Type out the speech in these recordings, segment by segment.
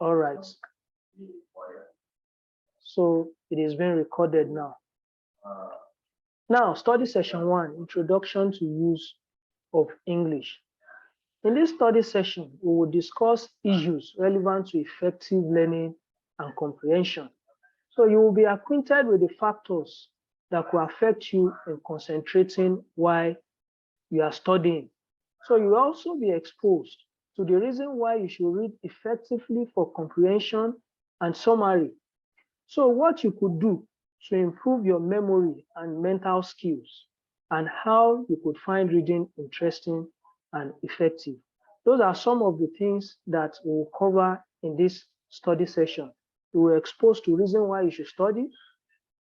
All right. So it is being recorded now. Now, study session 1, Introduction to Use of English. In this study session, we will discuss issues relevant to effective learning and comprehension. So you will be acquainted with the factors that could affect you in concentrating while you are studying. So you will also be exposed to the reason why you should read effectively for comprehension and summary. So what you could do to improve your memory and mental skills, and how you could find reading interesting and effective. Those are some of the things that we will cover in this study session. We will expose to reason why you should study,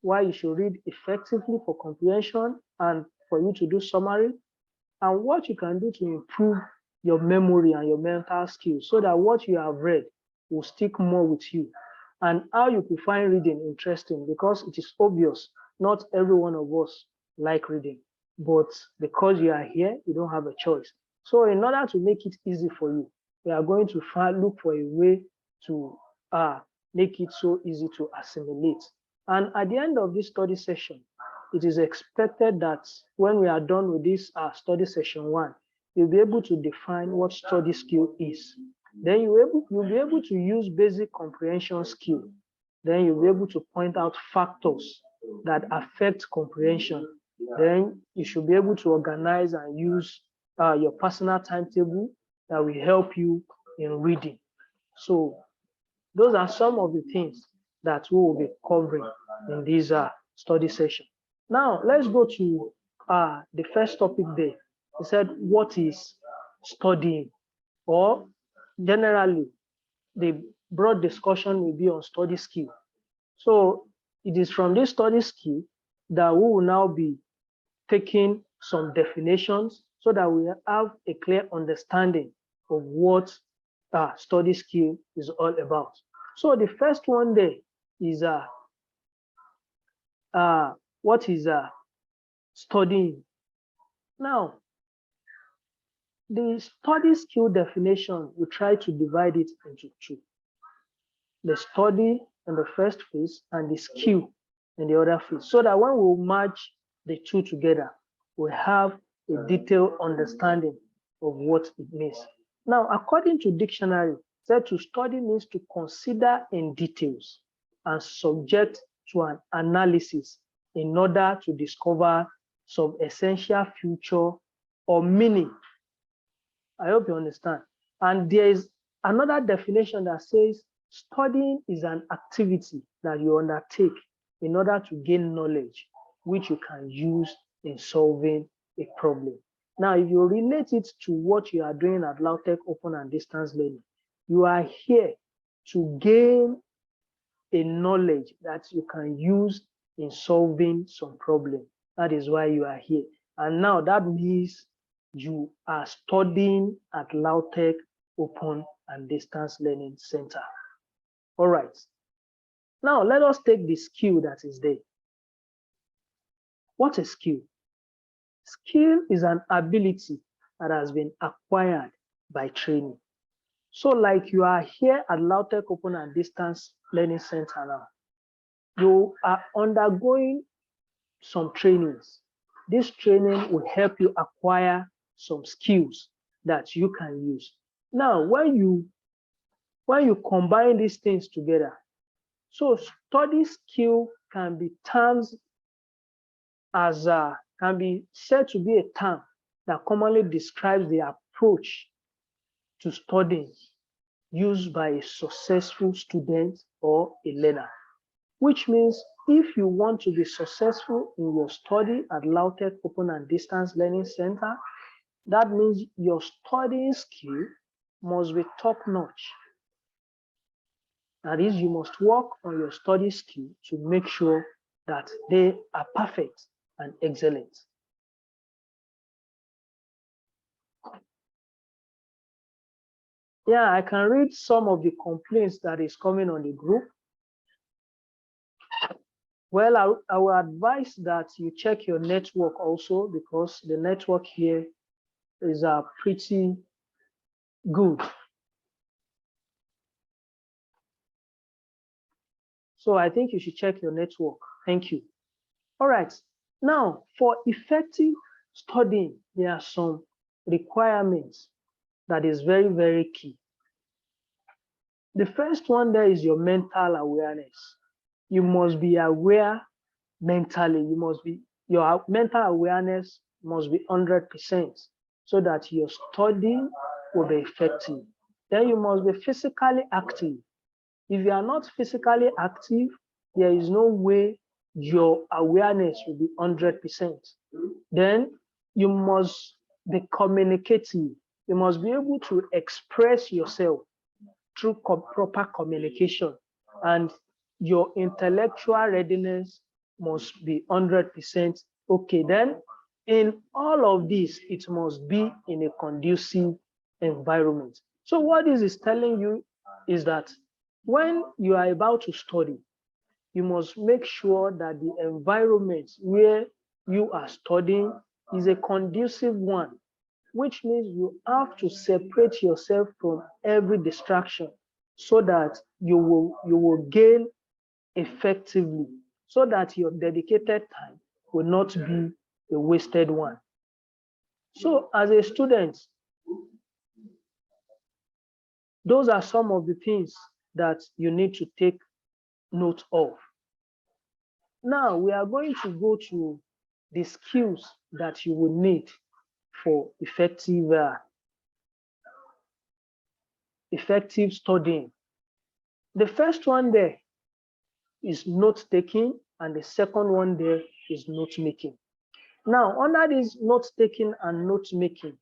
why you should read effectively for comprehension and for you to do summary, and what you can do to improve your memory and your mental skills so that what you have read will stick more with you, and how you could find reading interesting, because it is obvious not every one of us like reading, but because you are here, you don't have a choice. So in order to make it easy for you, we are going to look for a way to make it so easy to assimilate. And at the end of this study session, it is expected that when we are done with this study session 1, you'll be able to define what study skill is. Then you'll be able to use basic comprehension skill. Then you'll be able to point out factors that affect comprehension. Then you should be able to organize and use your personal timetable that will help you in reading. So those are some of the things that we will be covering in this study session. Now let's go to the first topic there. It said, what is studying? Or generally, the broad discussion will be on study skill. So it is from this study skill that we will now be taking some definitions so that we have a clear understanding of what study skill is all about. So the first one there is what is studying? Now, the study skill definition, we try to divide it into two. The study in the first phase and the skill in the other phase, so that when we match the two together, we have a detailed understanding of what it means. Now, according to dictionary, said to study means to consider in details and subject to an analysis in order to discover some essential feature or meaning. I hope you understand. And there is another definition that says studying is an activity that you undertake in order to gain knowledge, which you can use in solving a problem. Now, if you relate it to what you are doing at LAUTECH Open and Distance Learning, you are here to gain a knowledge that you can use in solving some problem. That is why you are here. And now that means you are studying at LAUTECH Open and Distance Learning Center. All right. Now let us take the skill that is there. What is skill? Skill is an ability that has been acquired by training. So like you are here at LAUTECH Open and Distance Learning Center now, you are undergoing some trainings. This training will help you acquire some skills that you can use. Now, when you combine these things together, so study skill can be terms as can be said to be a term that commonly describes the approach to studying used by a successful student or a learner, which means if you want to be successful in your study at LAUTECH Open and Distance Learning Center, that means your studying skill must be top-notch. That is, you must work on your study skill to make sure that they are perfect and excellent. Yeah, I can read some of the complaints that is coming on the group. Well, I will advise that you check your network also, because the network here is pretty good. So I think you should check your network. Thank you. All right. Now, for effective studying, there are some requirements that is very, very key. The first one there is your mental awareness. You must be aware mentally. Your mental awareness must be 100% so that your studying will be effective. Then you must be physically active. If you are not physically active, there is no way your awareness will be 100%. Then you must be communicative. You must be able to express yourself through proper communication, and your intellectual readiness must be 100% okay. Then in all of this, it must be in a conducive environment. So what this is telling you is that when you are about to study, you must make sure that the environment where you are studying is a conducive one, which means you have to separate yourself from every distraction so that you will gain effectively, so that your dedicated time will not be a wasted one. So as a student, those are some of the things that you need to take note of. Now we are going to go to the skills that you will need for effective studying. The first one there is note taking, and the second one there is note making. Now, under this note taking and note making,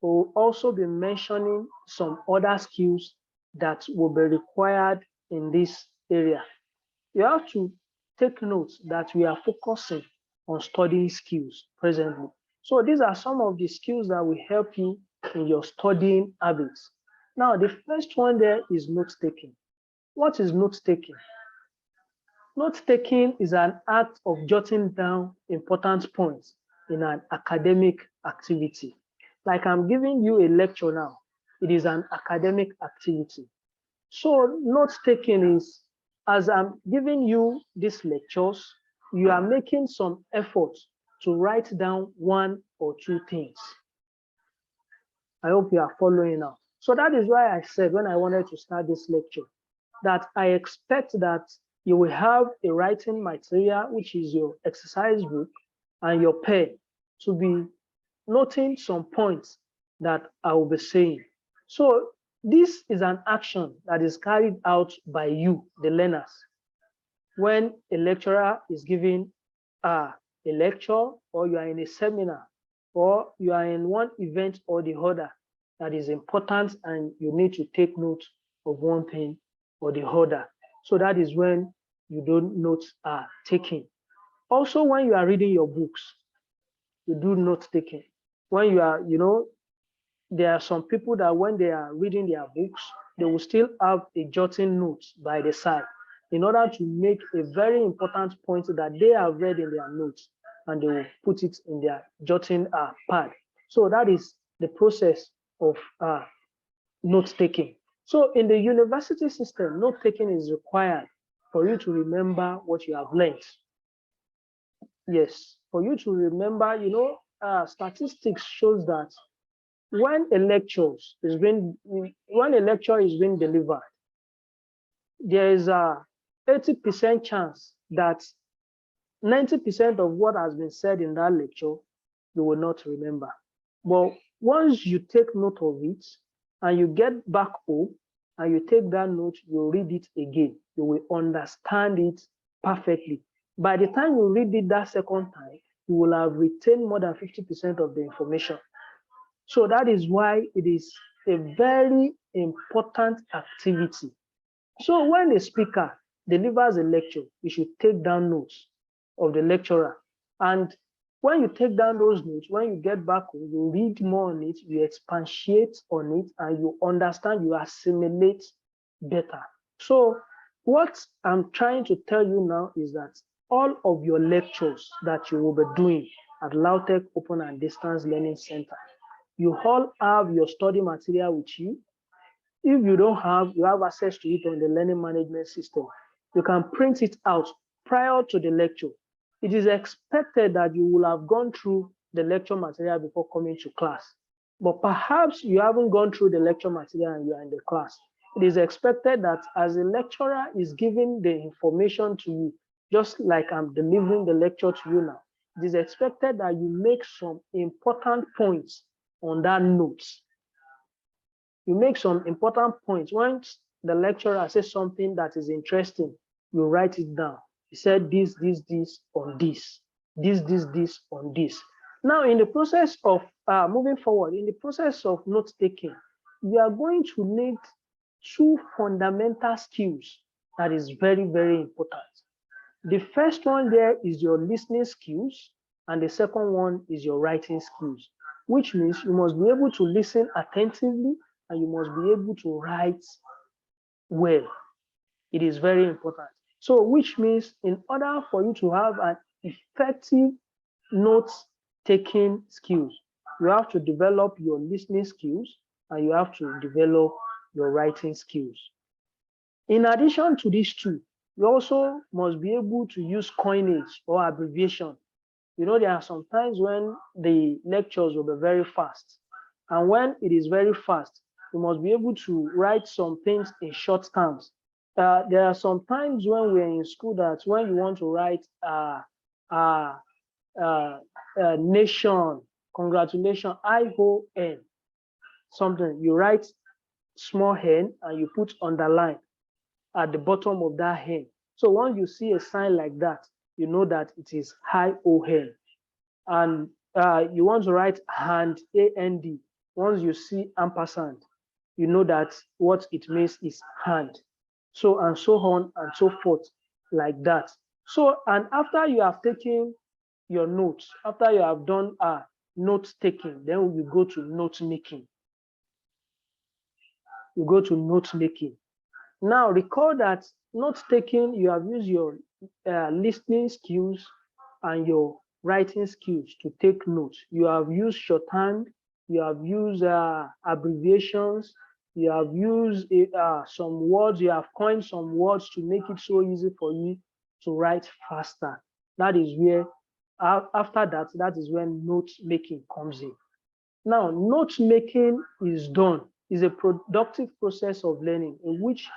we'll also be mentioning some other skills that will be required in this area. You have to take note that we are focusing on studying skills presently. So these are some of the skills that will help you in your studying habits. Now, the first one there is note taking. What is note taking? Note taking is an act of jotting down important points in an academic activity. Like I'm giving you a lecture now, it is an academic activity. So note taking is, as I'm giving you these lectures, you are making some effort to write down one or two things. I hope you are following now. So that is why I said when I wanted to start this lecture, that I expect that you will have a writing material, which is your exercise book and your pen, to be noting some points that I will be saying. So this is an action that is carried out by you, the learners. When a lecturer is giving a lecture, or you are in a seminar, or you are in one event or the other that is important and you need to take note of one thing or the other. So that is when you don't notes are taken. Also, when you are reading your books, you do note taking. When you are, there are some people that when they are reading their books, they will still have a jotting note by the side in order to make a very important point that they have read in their notes, and they will put it in their jotting pad. So that is the process of note taking. So in the university system, note taking is required for you to remember what you have learned. Yes, for you to remember, statistics shows that when a lecture is being delivered, there is a 80% chance that 90% of what has been said in that lecture you will not remember. But once you take note of it and you get back home and you take that note, you read it again, you will understand it perfectly. By the time you read it that second time, you will have retained more than 50% of the information. So that is why it is a very important activity. So when the speaker delivers a lecture, you should take down notes of the lecturer. And when you take down those notes, when you get back home, you read more on it, you expatiate on it, and you understand, you assimilate better. So what I'm trying to tell you now is that all of your lectures that you will be doing at Lautech Open and Distance Learning Center, you all have your study material with you. If you don't have, you have access to it on the learning management system. You can print it out prior to the lecture. It is expected that you will have gone through the lecture material before coming to class. But perhaps you haven't gone through the lecture material and you are in the class. It is expected that as a lecturer is giving the information to you, just like I'm delivering the lecture to you now, it is expected that you make some important points on that notes. You make some important points. Once the lecturer says something that is interesting, you write it down. He said this on this, this on this. Now, in the process of moving forward, in the process of note taking, you are going to need two fundamental skills that is very, very important. The first one there is your listening skills, and the second one is your writing skills, which means you must be able to listen attentively and you must be able to write well. It is very important. So, which means in order for you to have an effective note-taking skills, you have to develop your listening skills and you have to develop your writing skills. In addition to these two, you also must be able to use coinage or abbreviation. You know, there are some times when the lectures will be very fast. And when it is very fast, you must be able to write some things in short terms. There are some times when we're in school that when you want to write nation, congratulations, ION, something, you write small n and you put underline at the bottom of that n. So once you see a sign like that, you know that it is ION. And you want to write hand, AND. Once you see ampersand, you know that what it means is hand. So and so on and so forth, like that. So, and after you have taken your notes, after you have done note taking, then you go to note making. You go to note making. Now, recall that note taking, you have used your listening skills and your writing skills to take notes. You have used shorthand, you have used abbreviations, you have used some words, you have coined some words to make it so easy for you to write faster. That is where, after that, that is when note making comes in. Now, note making is a productive process of learning in which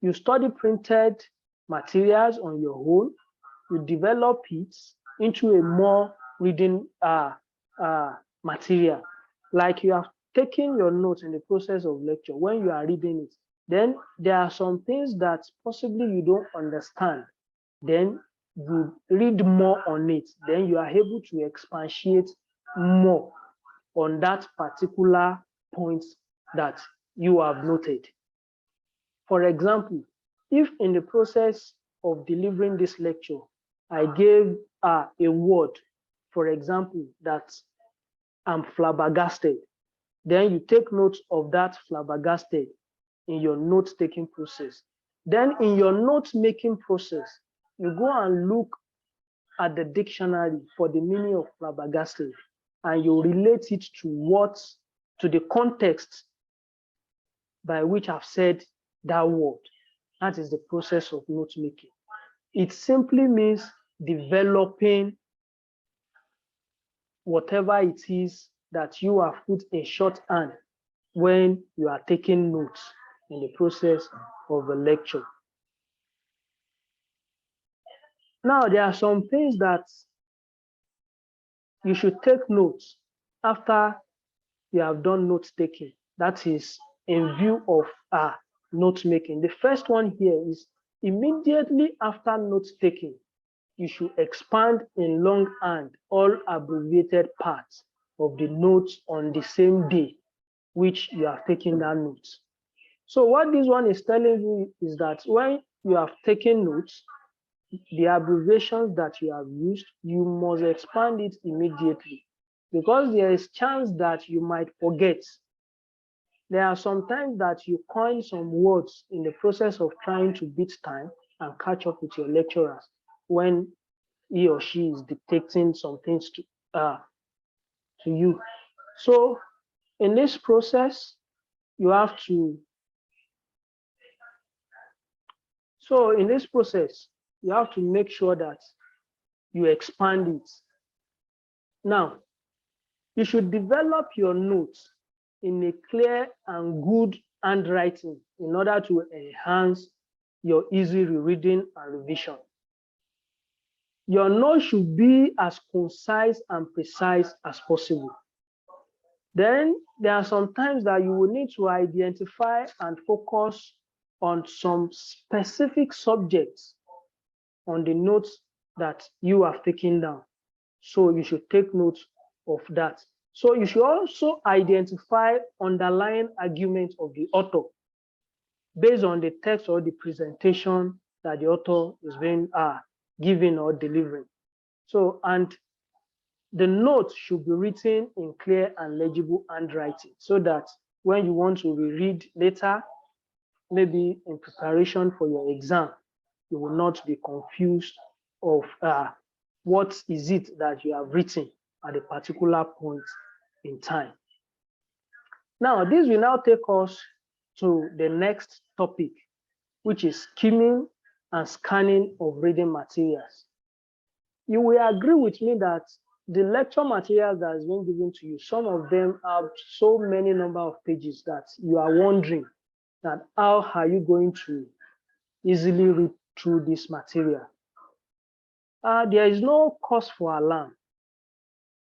you study printed materials on your own, you develop it into a more reading material. Like you have taken your notes in the process of lecture, when you are reading it, then there are some things that possibly you don't understand. Then you read more on it, then you are able to expatiate more on that particular point that you have noted. For example, if in the process of delivering this lecture, I gave a word, for example, that I'm flabbergasted, then you take note of that flabbergasted in your note-taking process. Then in your note-making process, you go and look at the dictionary for the meaning of flabbergasted, and you relate it to the context by which I've said that word. That is the process of note-making. It simply means developing whatever it is that you have put in shorthand when you are taking notes in the process of a lecture. Now, there are some things that you should take notes after you have done note taking. That is in view of note making. The first one here is immediately after note taking, you should expand in longhand all abbreviated parts of the notes on the same day which you have taken that note. So what this one is telling you is that when you have taken notes, the abbreviations that you have used, you must expand it immediately, because there is chance that you might forget. There are some times that you coin some words in the process of trying to beat time and catch up with your lecturers when he or she is dictating some things to you. So in this process, you have to So in this process, you have to make sure that you expand it. Now, you should develop your notes in a clear and good handwriting in order to enhance your easy rereading and revision. Your notes should be as concise and precise as possible. Then there are some times that you will need to identify and focus on some specific subjects on the notes that you have taken down. So you should take note of that. So you should also identify underlying arguments of the author based on the text or the presentation that the author is being giving or delivering. So, and the notes should be written in clear and legible handwriting so that when you want to reread later, maybe in preparation for your exam, you will not be confused of what is it that you have written at a particular point in time. Now, this will now take us to the next topic, which is skimming and scanning of reading materials. You will agree with me that the lecture materials that has been given to you, some of them have so many number of pages that you are wondering that how are you going to easily read through this material? There is no cause for alarm.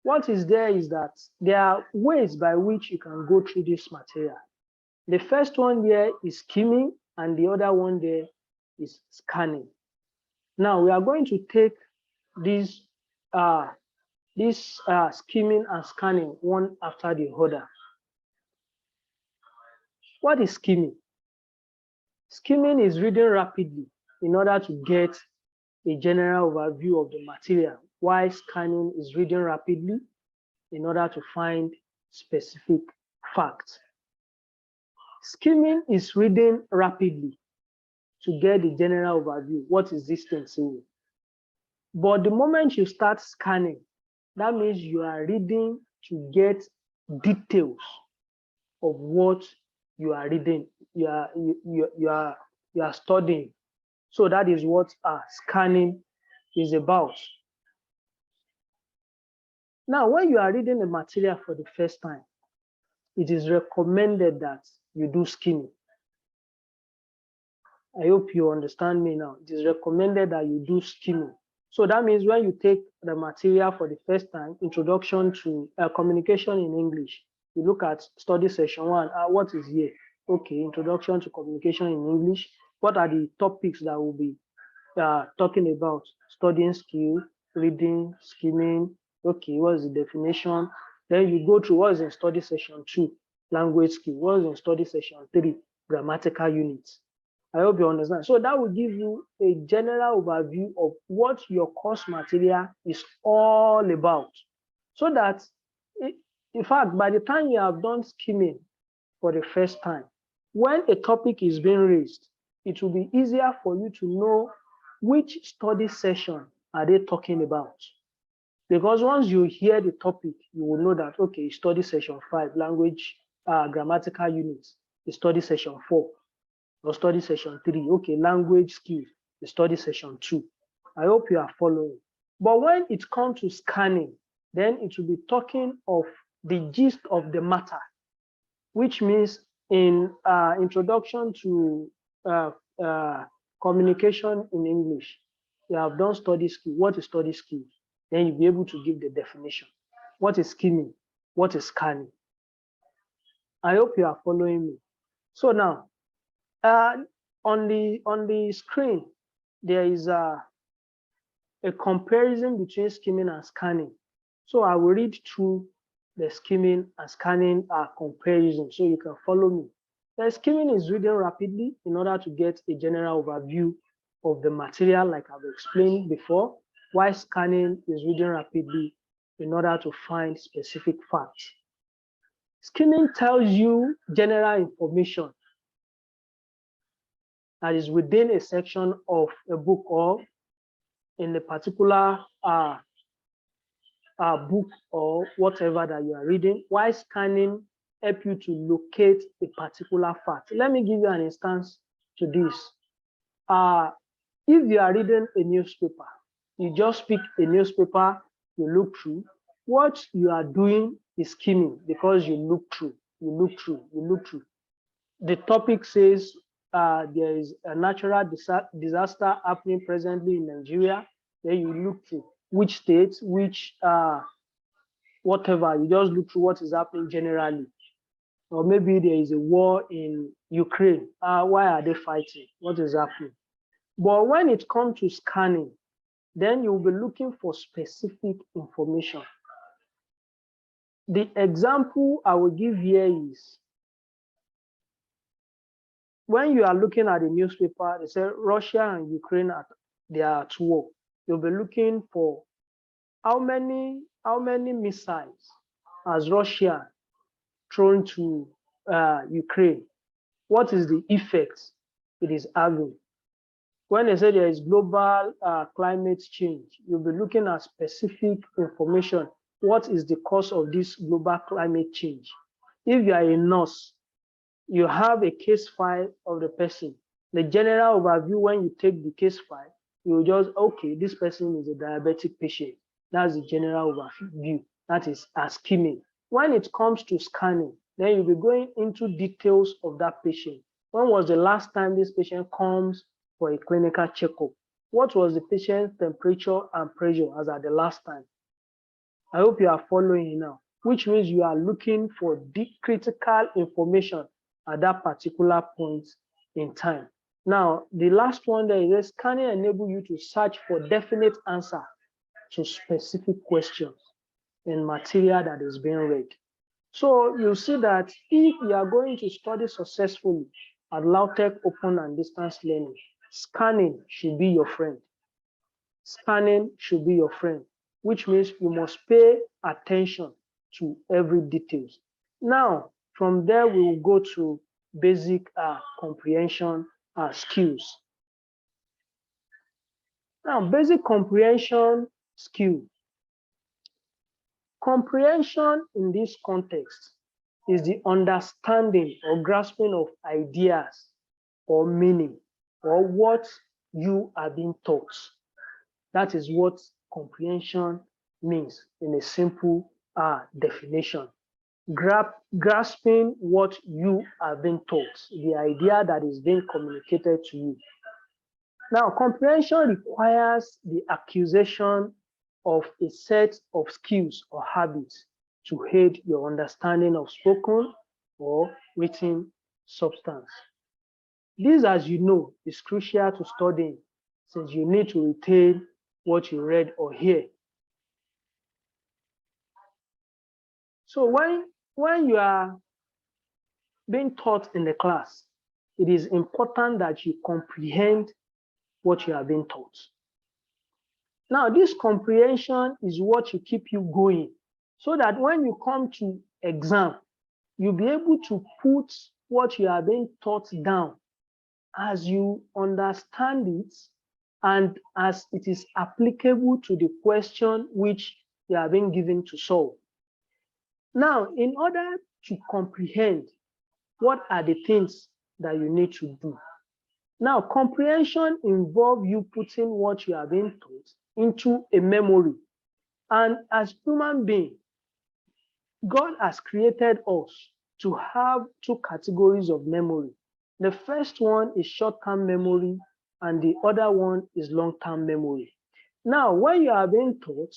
What is there is that there are ways by which you can go through this material. The first one there is skimming, and the other one there is scanning. Now we are going to take these skimming and scanning one after the other. What is skimming? Skimming is reading rapidly in order to get a general overview of the material, while scanning is reading rapidly in order to find specific facts. Skimming is reading rapidly to get the general overview. What is this thing saying? But the moment you start scanning, that means you are reading to get details of what you are reading, you are studying. So that is what scanning is about. Now, when you are reading the material for the first time, it is recommended that you do skimming. I hope you understand me now. It is recommended that you do skimming. So that means when you take the material for the first time, introduction to communication in English, you look at study session 1, what is here? Okay, introduction to communication in English. What are the topics that we'll be talking about? Studying skill, reading, skimming. Okay, what is the definition? Then you go through what is in study session 2, language skill. What is in study session 3, grammatical units. I hope you understand. So that will give you a general overview of what your course material is all about. So that, in fact, by the time you have done skimming for the first time, when a topic is being raised, it will be easier for you to know which study session are they talking about. Because once you hear the topic, you will know that, okay, study session 5, language, grammatical units, study session 4. Or study session 3, okay, language skills, the study session 2. I hope you are following. But when it comes to scanning, then it will be talking of the gist of the matter, which means in introduction to communication in English, you have done study skill. What is study skill? Then you'll be able to give the definition. What is skimming? What is scanning? I hope you are following me. So now, on the screen, there is a comparison between skimming and scanning. So I will read through the skimming and scanning comparison so you can follow me. The skimming is reading rapidly in order to get a general overview of the material, like I've explained before, while scanning is reading rapidly in order to find specific facts. Skimming tells you general information that is within a section of a book or in a particular book or whatever that you are reading, while scanning help you to locate a particular fact. Let me give you an instance to this. if you are reading a newspaper, you just pick a newspaper, you look through. What you are doing is skimming because you look through, you look through, you look through. The topic says there is a natural disaster happening presently in Nigeria. Then you look through which states, which whatever. You just look through what is happening generally. Or maybe there is a war in Ukraine. Why are they fighting? What is happening? But when it comes to scanning, then you'll be looking for specific information. The example I will give here is when you are looking at the newspaper, they say Russia and Ukraine they are at war. You'll be looking for how many missiles has Russia thrown to Ukraine? What is the effect it is having? When they say there is global climate change, you'll be looking at specific information. What is the cause of this global climate change? If you are a nurse, you have a case file of the person. The general overview, when you take the case file, you just, okay, this person is a diabetic patient. That's the general overview. That is skimming. When it comes to scanning, then you'll be going into details of that patient. When was the last time this patient comes for a clinical checkup? What was the patient's temperature and pressure as at the last time? I hope you are following now, which means you are looking for the critical information at that particular point in time. Now, the last one there is scanning enable you to search for definite answer to specific questions in material that is being read. So you see that if you are going to study successfully at LAUTECH Open and Distance Learning, scanning should be your friend. Scanning should be your friend, which means you must pay attention to every details. Now, from there, we will go to basic comprehension skills. Now, basic comprehension skill. Comprehension in this context is the understanding or grasping of ideas or meaning or what you are being taught. That is what comprehension means in a simple definition. Grasping what you are being taught, the idea that is being communicated to you. Now, comprehension requires the acquisition of a set of skills or habits to aid your understanding of spoken or written substance. This, as you know, is crucial to studying since you need to retain what you read or hear. So when you are being taught in the class, it is important that you comprehend what you are being taught. Now, this comprehension is what will keep you going so that when you come to exam, you'll be able to put what you are being taught down as you understand it and as it is applicable to the question which you are being given to solve. Now, in order to comprehend, what are the things that you need to do? Now, comprehension involves you putting what you are being taught into a memory. And as human beings, God has created us to have two categories of memory. The first one is short-term memory, and the other one is long-term memory. Now, when you are being taught,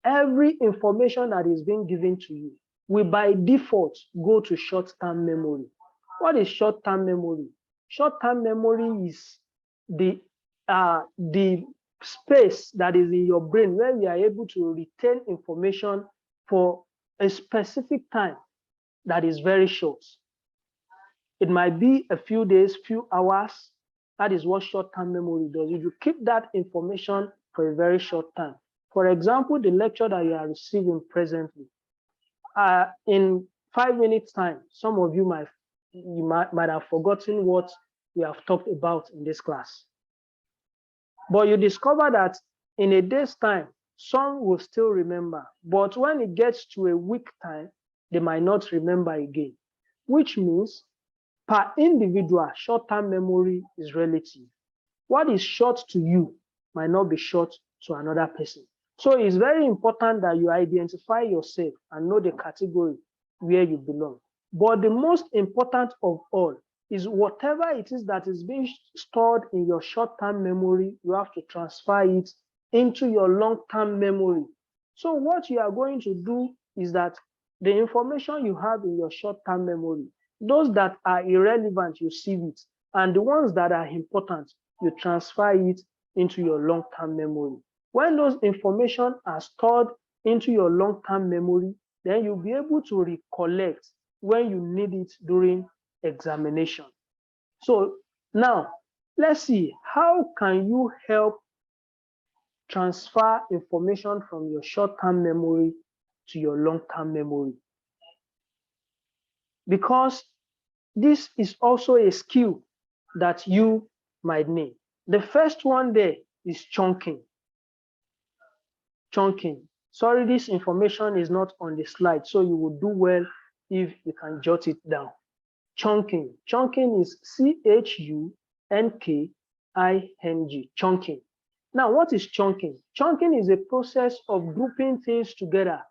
every information that is being given to you will by default go to short-term memory. What is short-term memory? Short-term memory is the space that is in your brain where you are able to retain information for a specific time that is very short. It might be a few days, few hours. That is what short-term memory does. If you keep that information for a very short time. For example, the lecture that you are receiving presently, in 5 minutes time, some of you might have forgotten what we have talked about in this class. But you discover that in a day's time, some will still remember. But when it gets to a week time, they might not remember again, which means per individual, short-term memory is relative. What is short to you might not be short to another person. So it's very important that you identify yourself and know the category where you belong. But the most important of all is whatever it is that is being stored in your short-term memory, you have to transfer it into your long-term memory. So what you are going to do is that the information you have in your short-term memory, those that are irrelevant, you sieve it, and the ones that are important, you transfer it into your long-term memory. When those information are stored into your long-term memory, then you'll be able to recollect when you need it during examination. So now, let's see, how can you help transfer information from your short-term memory to your long-term memory? Because this is also a skill that you might need. The first one there is chunking. Chunking. Sorry, this information is not on the slide, so you would do well if you can jot it down. Chunking. Chunking is C-H-U-N-K-I-N-G. Chunking. Now, what is chunking? Chunking is a process of grouping things together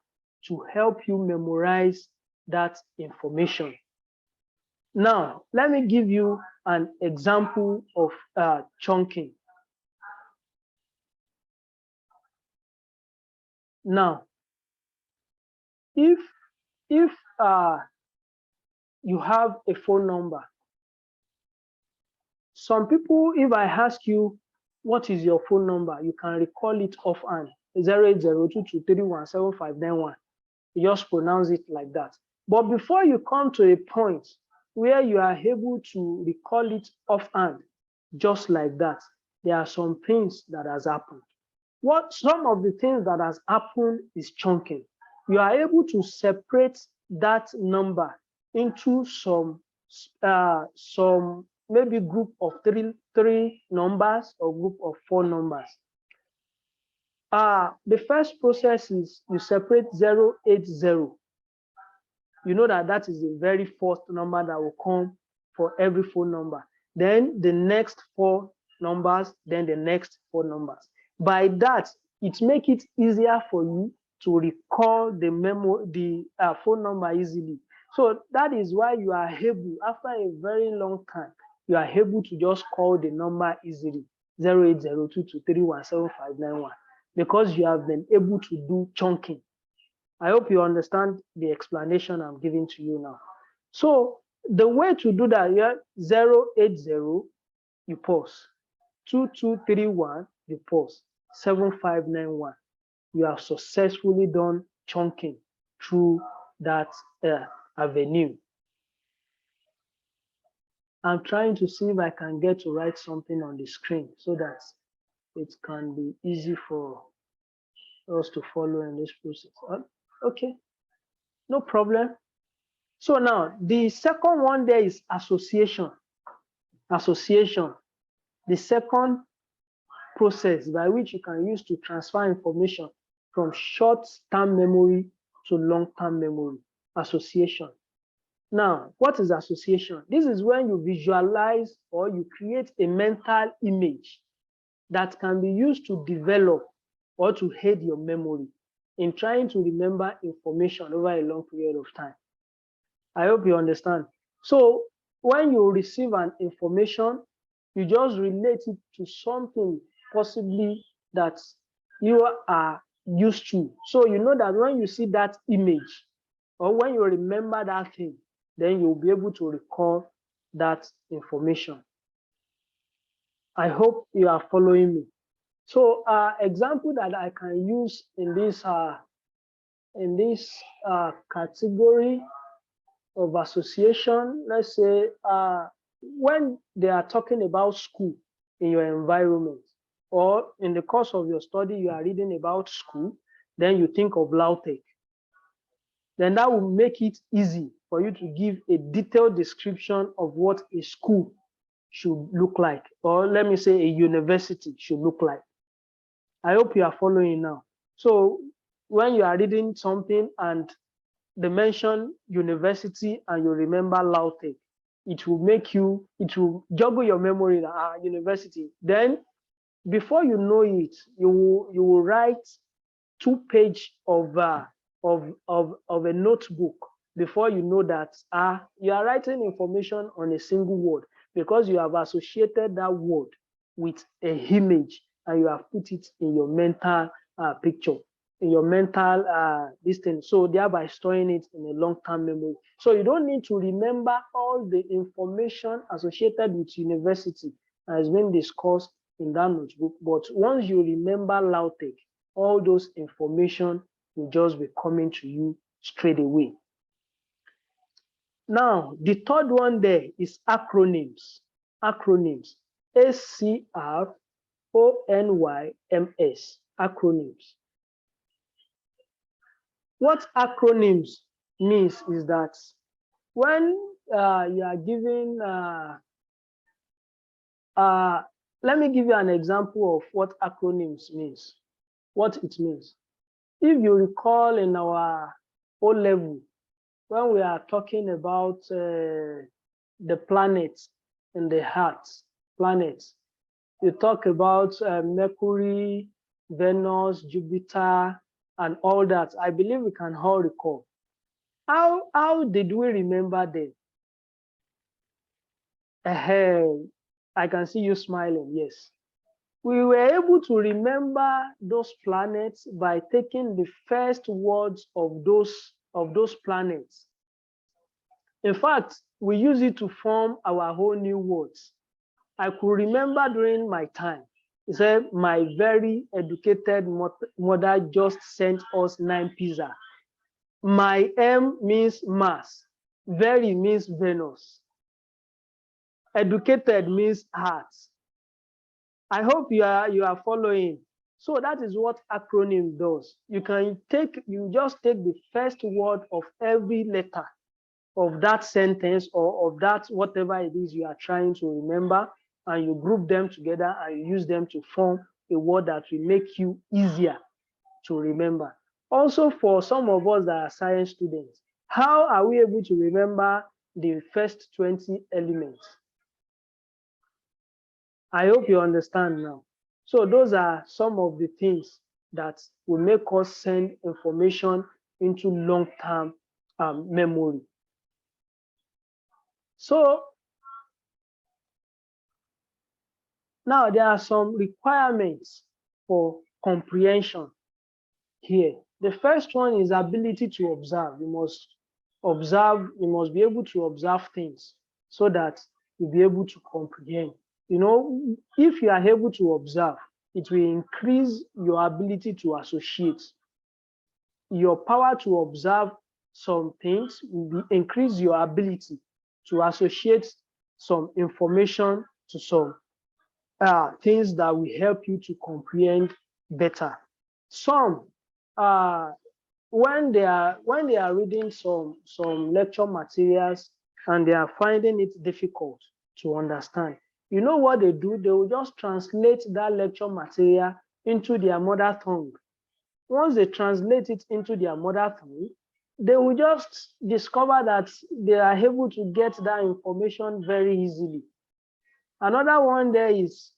to help you memorize that information. Now, let me give you an example of chunking. Now, if you have a phone number, some people, if I ask you, what is your phone number, you can recall it offhand, 08022317591. You just pronounce it like that. But before you come to a point where you are able to recall it offhand, just like that, there are some things that has happened. Some of the things that has happened is chunking. You are able to separate that number into some maybe group of three numbers or group of 4 numbers. The first process is you separate 080. You know that is the very first number that will come for every phone number. Then the next 4 numbers, then the next 4 numbers. By that, it makes it easier for you to recall the phone number easily. So that is why you are able, after a very long time, you are able to just call the number easily, 08022317591, because you have been able to do chunking. I hope you understand the explanation I'm giving to you now. So the way to do that, yeah, 080, you pause. 2231, you pause. 7591. You have successfully done chunking through that avenue. I'm trying to see if I can get to write something on the screen so that it can be easy for us to follow in this process. Okay, no problem. So now the second one there is association. Association, the second process by which you can use to transfer information from short-term memory to long-term memory. Association. Now, what is association? This is when you visualize or you create a mental image that can be used to develop or to aid your memory in trying to remember information over a long period of time. I hope you understand. So when you receive an information, you just relate it to something possibly that you are used to. So you know that when you see that image or when you remember that thing, then you'll be able to recall that information. I hope you are following me. So example that I can use in this category of association, let's say when they are talking about school in your environment, or in the course of your study, you are reading about school, then you think of LAUTECH. Then that will make it easy for you to give a detailed description of what a school should look like, or let me say a university should look like. I hope you are following now. So when you are reading something and they mention university and you remember LAUTECH, it will juggle your memory at university. Then before you know it, you will write 2 pages of a notebook before you know that you are writing information on a single word, because you have associated that word with an image and you have put it in your mental picture, in your mental distance, so thereby storing it in a long-term memory. So you don't need to remember all the information associated with university as been discussed in that notebook, but once you remember LAUTECH, all those information will just be coming to you straight away. Now, the third one there is acronyms. Acronyms. ACRONYMS. Acronyms. What acronyms means is that when you are given, let me give you an example of what acronyms means, what it means. If you recall in our O-level, when we are talking about the planets and the hearts, planets, you talk about Mercury, Venus, Jupiter, and all that. I believe we can all recall. How did we remember them? I can see you smiling, yes. We were able to remember those planets by taking the first words of those planets. In fact, we use it to form our whole new words. I could remember during my time, he said, my very educated mother just sent us 9 pizza. My M means Mars, very means Venus, educated means heart. I hope you are following. So that is what acronym does. You just take the first word of every letter of that sentence or of that whatever it is you are trying to remember, and you group them together and you use them to form a word that will make you easier to remember. Also, for some of us that are science students, how are we able to remember the first 20 elements? I hope you understand now. So those are some of the things that will make us send information into long-term memory. So now there are some requirements for comprehension here. The first one is ability to observe. You must be able to observe things so that you'll be able to comprehend. You know, if you are able to observe, it will increase your ability to associate. Your power to observe some things will increase your ability to associate some information to some things that will help you to comprehend better. Some when they are reading some lecture materials and they are finding it difficult to understand, you know what they do? They will just translate that lecture material into their mother tongue. Once they translate it into their mother tongue, they will just discover that they are able to get that information very easily. Another one there is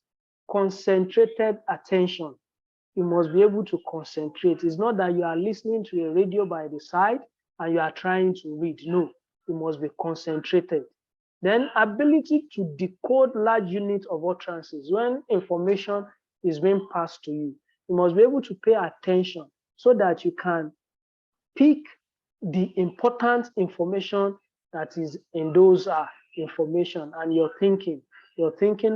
concentrated attention. You must be able to concentrate. It's not that you are listening to a radio by the side and you are trying to read. No, you must be concentrated. Then ability to decode large units of utterances. When information is being passed to you, you must be able to pay attention so that you can pick the important information that is in those information, and your thinking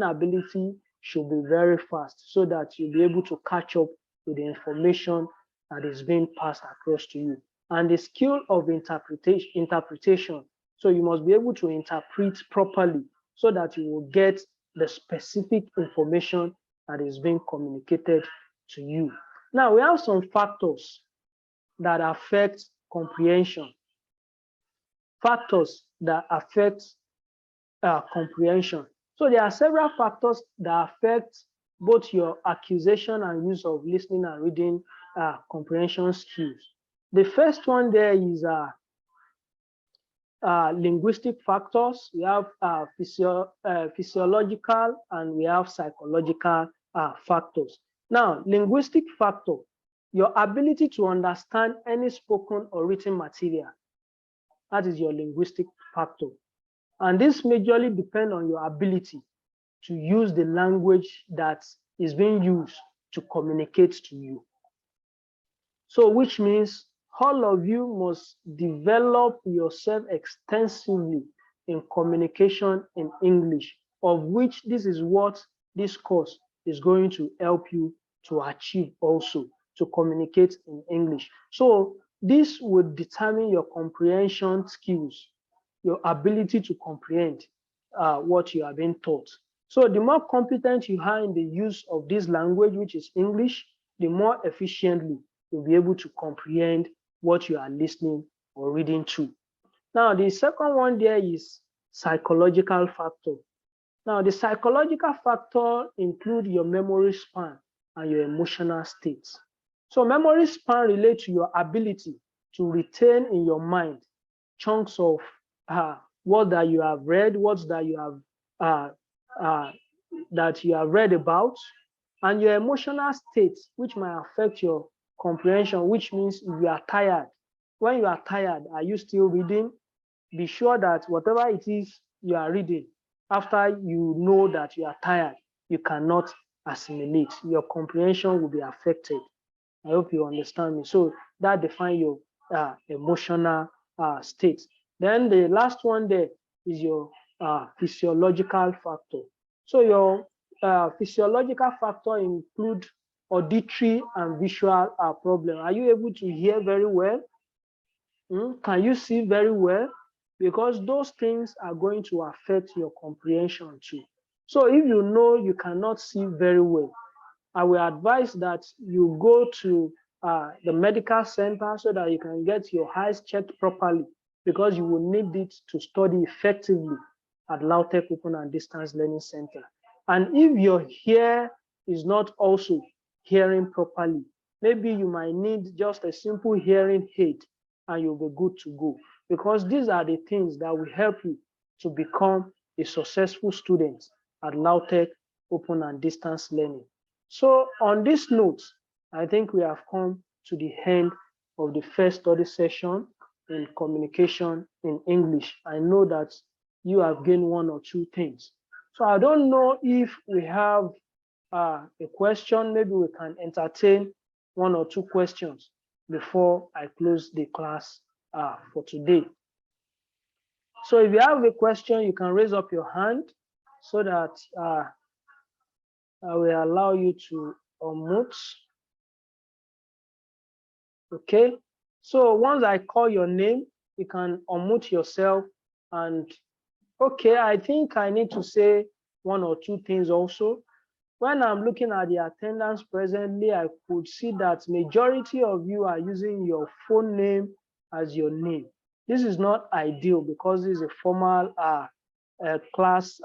ability should be very fast so that you'll be able to catch up with the information that is being passed across to you. And the skill of interpretation. So you must be able to interpret properly so that you will get the specific information that is being communicated to you. Now, we have some factors that affect comprehension. Factors that affect comprehension. So there are several factors that affect both your acquisition and use of listening and reading comprehension skills. The first one there is linguistic factors, we have physiological, and we have psychological factors. Now, linguistic factor, your ability to understand any spoken or written material. That is your linguistic factor. And this majorly depends on your ability to use the language that is being used to communicate to you. So which means all of you must develop yourself extensively in communication in English, of which this is what this course is going to help you to achieve also, to communicate in English. So this would determine your comprehension skills, your ability to comprehend what you are being taught. So the more competent you are in the use of this language, which is English, the more efficiently you'll be able to comprehend what you are listening or reading to. Now, the second one there is psychological factor. Now, the psychological factor include your memory span and your emotional states. So memory span relates to your ability to retain in your mind chunks of what that you have read, what that you have read about, and your emotional state, which might affect your comprehension, which means if you are tired. When you are tired, are you still reading? Be sure that whatever it is you are reading, after you know that you are tired, you cannot assimilate. Your comprehension will be affected. I hope you understand me. So that defines your emotional state. Then the last one there is your physiological factor. So your physiological factor include auditory and visual problem. Are you able to hear very well? Can you see very well? Because those things are going to affect your comprehension too. So if you know you cannot see very well, I will advise that you go to the medical center so that you can get your eyes checked properly, because you will need it to study effectively at LAUTECH Open and Distance Learning Center. And if your ear is not also hearing properly, maybe you might need just a simple hearing aid and you'll be good to go, because these are the things that will help you to become a successful student at LAUTECH Open and Distance Learning. So on this note, I think we have come to the end of the first study session in communication in English. I know that you have gained one or two things. So I don't know if we have a question. Maybe we can entertain one or two questions before I close the class for today. So if you have a question, you can raise up your hand so that I will allow you to unmute. Okay, so once I call your name, you can unmute yourself. And okay, I think I need to say one or two things also. When I'm looking at the attendance presently, I could see that majority of you are using your phone name as your name. This is not ideal because this is a formal class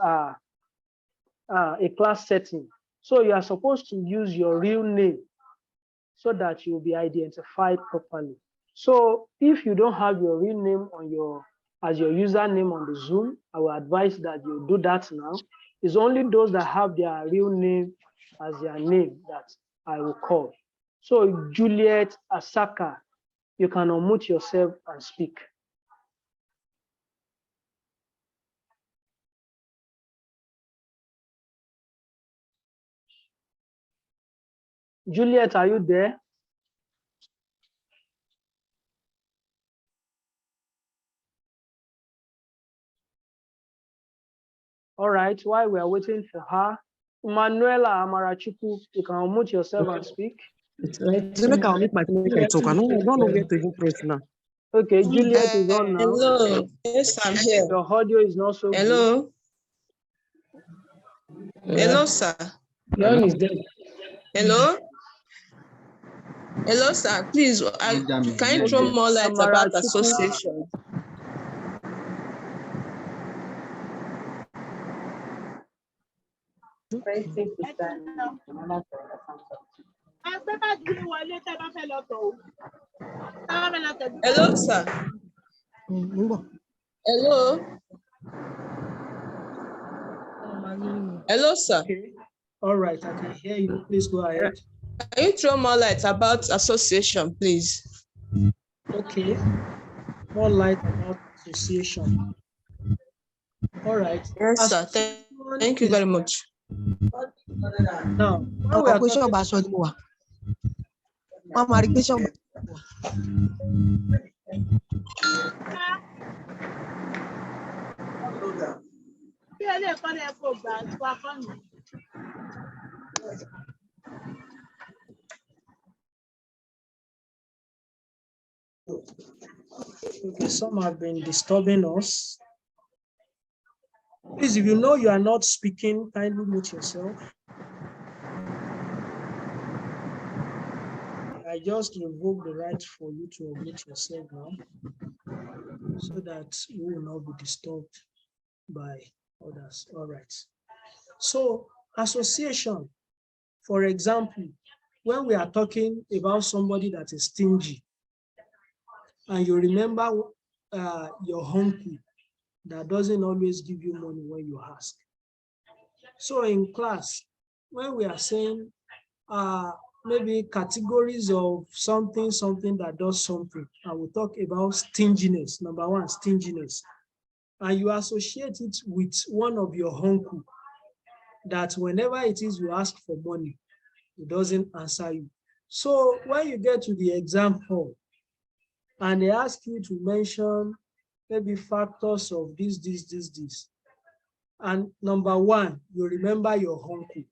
setting. So you are supposed to use your real name so that you'll be identified properly. So if you don't have your real name on as your username on the Zoom, I will advise that you do that now. It's only those that have their real name as their name that I will call. So Juliet Asaka, you can unmute yourself and speak. Juliet, are you there? All right, while we are waiting for her, Manuela Amarachuku, you can unmute yourself and speak. Okay, Juliet is on now. Hello, yes, I'm here. Your audio is not so Hello. good. Hello, sir. Young is there. Hello. Hello, sir. Please, can you throw more light about association? Hello, sir. Hello. Hello, sir. Okay. All right, I can hear you. Please go ahead. Can you throw more light about association, please? Okay. More light about association. All right. Yes, sir. Thank you very much. Now, when we are talking okay, some have been disturbing us. Please, if you know you are not speaking, kindly mute yourself. I just revoke the right for you to unmute yourself now, so that you will not be disturbed by others. All right. So, association, for example, when we are talking about somebody that is stingy, and you remember your uncle that doesn't always give you money when you ask. So in class, when we are saying maybe categories of something that does something, I will talk about stinginess. Number one, stinginess. And you associate it with one of your uncle that whenever it is you ask for money, he doesn't answer you. So when you get to the exam hall and they ask you to mention maybe factors of this, and number one, you remember your uncle,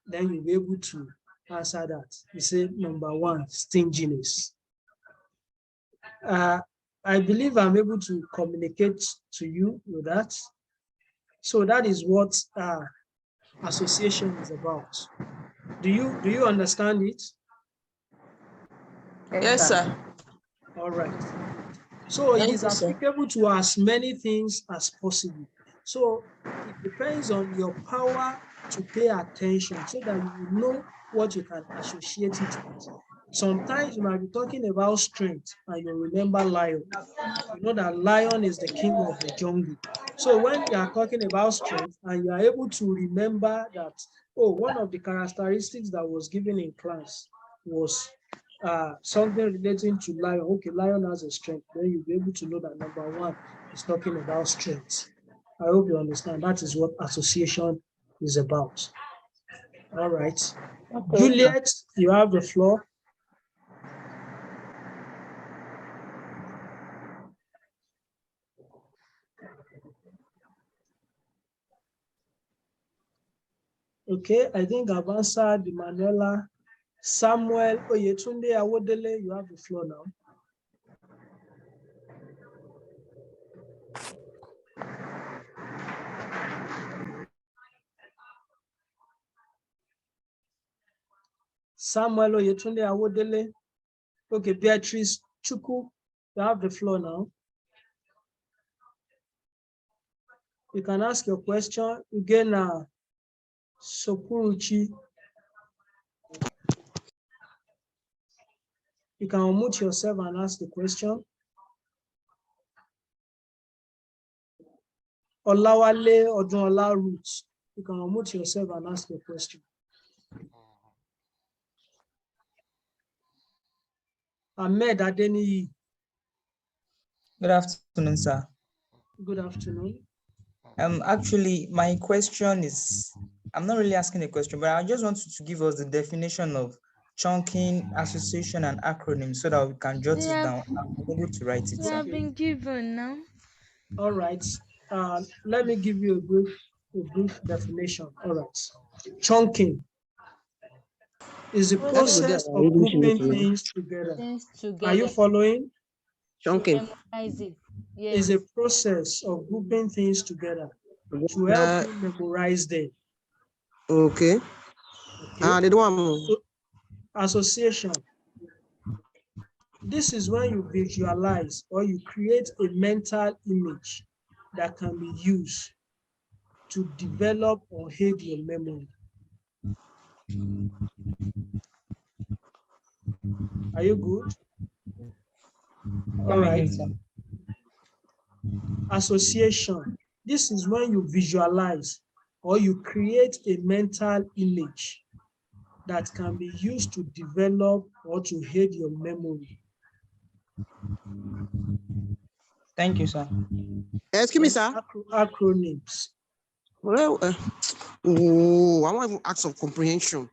then you'll be able to answer that. You say number one, stinginess. I believe I'm able to communicate to you with that. So that is what association is about. Do you understand it? Yes, sir. All right. So it is applicable to as many things as possible. So it depends on your power to pay attention so that you know what you can associate it with. Sometimes you might be talking about strength and you remember lion. You know that lion is the king of the jungle. So when you are talking about strength and you are able to remember that, oh, one of the characteristics that was given in class was something relating to lion. Okay, lion has a strength. Then you'll be able to know that number one is talking about strength. I hope you understand. That is what association is about. All right. Okay. Juliet, you have the floor. Okay, I think I've answered Manuela. Samuel Oyetunde Awodele, you have the floor now. Samuel Oyetunde Awodele. Okay, Beatrice Chuku, you have the floor now. You can ask your question. Again, Sokuruchi. You can unmute yourself and ask the question. Olawale Odunola Roots. You can unmute yourself and ask the question. Ahmed Adeniyi. Good afternoon, sir. Good afternoon. Actually, my question is, I'm not really asking a question, but I just want you to give us the definition of chunking, association, and acronym so that we can jot it down and be able to write it. They have been given now. All right. Let me give you a brief definition. All right. Chunking is a process of grouping things together. Are you following? Chunking. Yes. Is a process of grouping things together to help you memorize them. Okay. So, association. This is when you visualize or you create a mental image that can be used to develop or aid your memory. Are you good? All right. Association. This is when you visualize or you create a mental image that can be used to develop or to aid your memory. Thank you, sir. Excuse me, sir. Acronyms. Well, I want to ask of comprehension.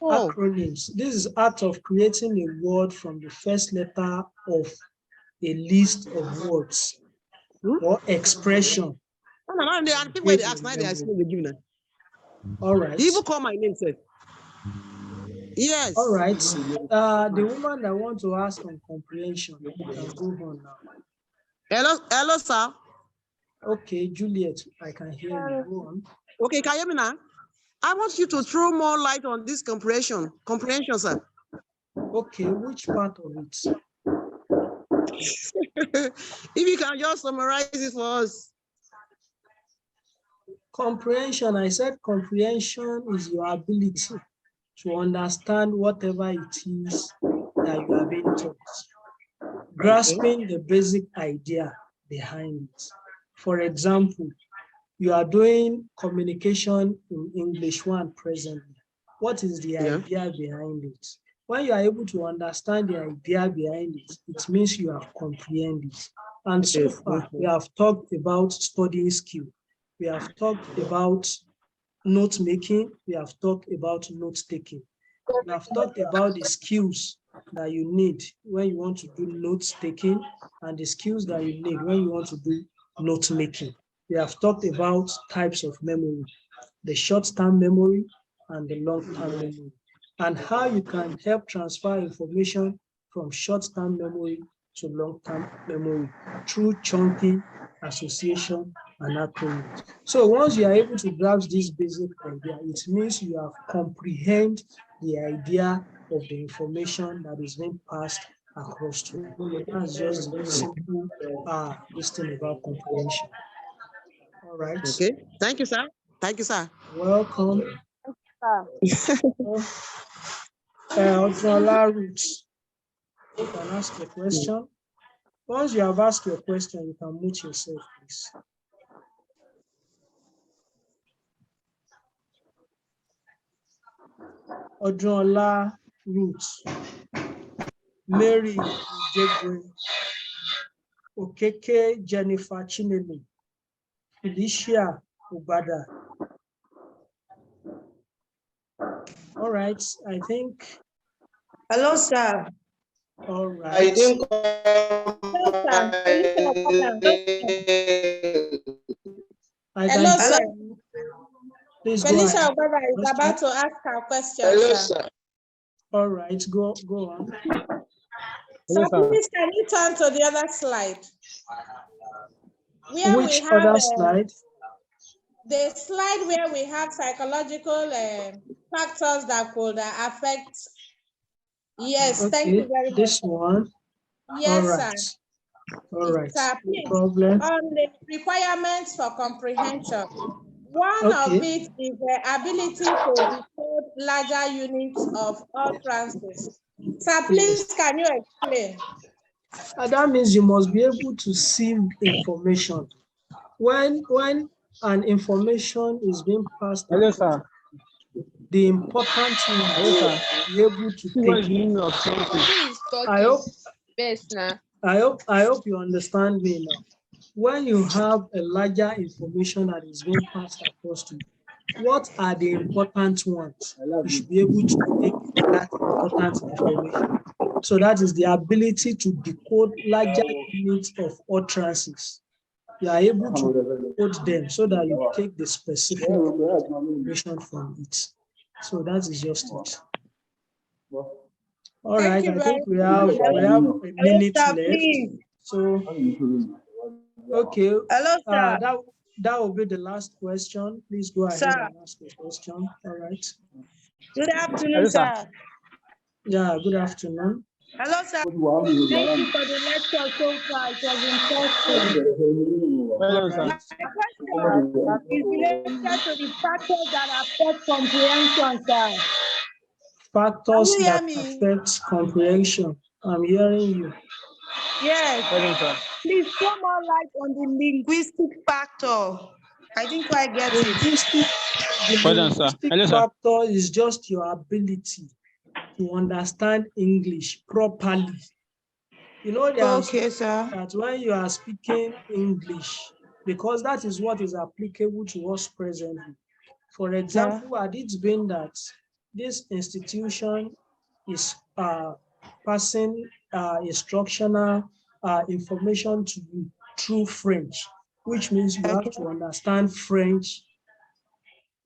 Acronyms. This is art of creating a word from the first letter of a list of words or expression. All right. He even call my name, sir. Yes. All right. The woman that wants to ask on comprehension, you can go on now. Hello, sir. Okay, Juliet, I can hear you. Go on. Okay, can you hear me now? I want you to throw more light on this comprehension, sir. Okay, which part of it? If you can just summarize it for us. Comprehension, I said comprehension is your ability to understand whatever it is that you are being taught. Grasping the basic idea behind it. For example, you are doing communication in English 1 presently. What is the idea behind it? When you are able to understand the idea behind it, it means you have comprehended it. And so far, we have talked about studying skill. We have talked about note making. We have talked about note taking. We have talked about the skills that you need when you want to do note taking and the skills that you need when you want to do note making. We have talked about types of memory, the short-term memory and the long-term memory, and how you can help transfer information from short-term memory to long-term memory through chunking, association, and acronyms. So once you are able to grasp this basic idea, it means you have comprehended the idea of the information that is being passed across to you. That's just the simple this thing about comprehension. All right. Okay. Thank you, sir. Thank you, sir. Welcome. Ojola Roots, you can ask a question. Once you have asked your question, you can mute yourself, please. Ojola Roots, Mary Jegwe, Okeke Jennifer Chinelu, Felicia Ubada. All right, I think. Hello, sir. All right. I didn't Hello, sir. Please Felicia Obada is about to ask her question. Hello, sir. All right, go on. So please, can you turn to the other slide? Where Which we have other slide? The slide where we have psychological factors that could affect. Yes, okay. Thank you very much. This one? Yes, all right. sir. All right. No problem. On the requirements for comprehension, one of it is the ability to decode larger units of utterances. Sir, please, can you explain? That means you must be able to sieve information. When an information is being passed, the important thing is to be able to take it. I hope you understand me now. When you have a larger information that is being passed across to you, what are the important ones? You should be able to take that important information. So that is the ability to decode larger units of utterances. You are able to decode them so that you take the specific information from it. So that is just it. All right, I think we have a minute left. So, okay. Hello, sir. That will be the last question. Please go ahead and ask your question. All right. Good afternoon, sir. Yeah, good afternoon. Hello, sir. Thank you for the lecture so far. It was interesting. Hello, sir. My question is related to the factors that affect comprehension, sir. Factors that affect comprehension. I'm hearing you. Yes. Please throw more light on the linguistic factor. I didn't quite get it. The linguistic factor is just your ability to understand English properly. You know, Okay, sir. that when you are speaking English, because that is what is applicable to us presently. For example, had it been that this institution is passing instructional information to you through French, which means you have to understand French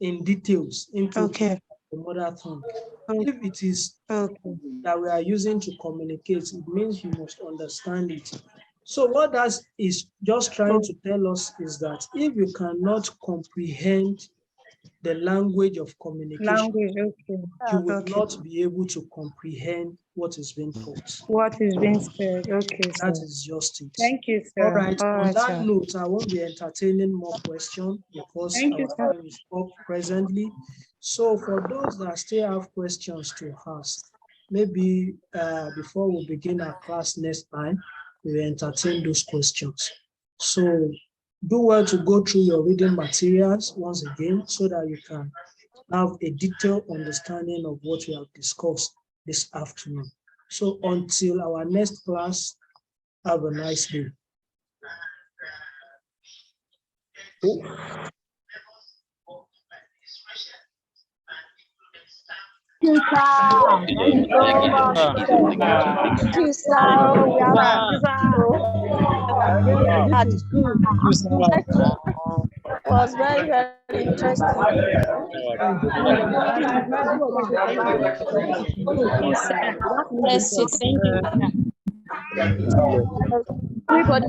in details into the mother tongue. If it is that we are using to communicate, it means you must understand it. So what that is just trying to tell us is that if you cannot comprehend the language of communication, you will not be able to comprehend what is being taught. What is being said? Okay, sir. That is just it. Thank you, sir. All right. On that note, I won't be entertaining more questions because our time is up presently. So for those that still have questions to ask, maybe before we begin our class next time, we will entertain those questions. So do well to go through your reading materials once again so that you can have a detailed understanding of what we have discussed this afternoon. So until our next class, have a nice day. Was very, very interesting. Bless you. Thank you. Everybody.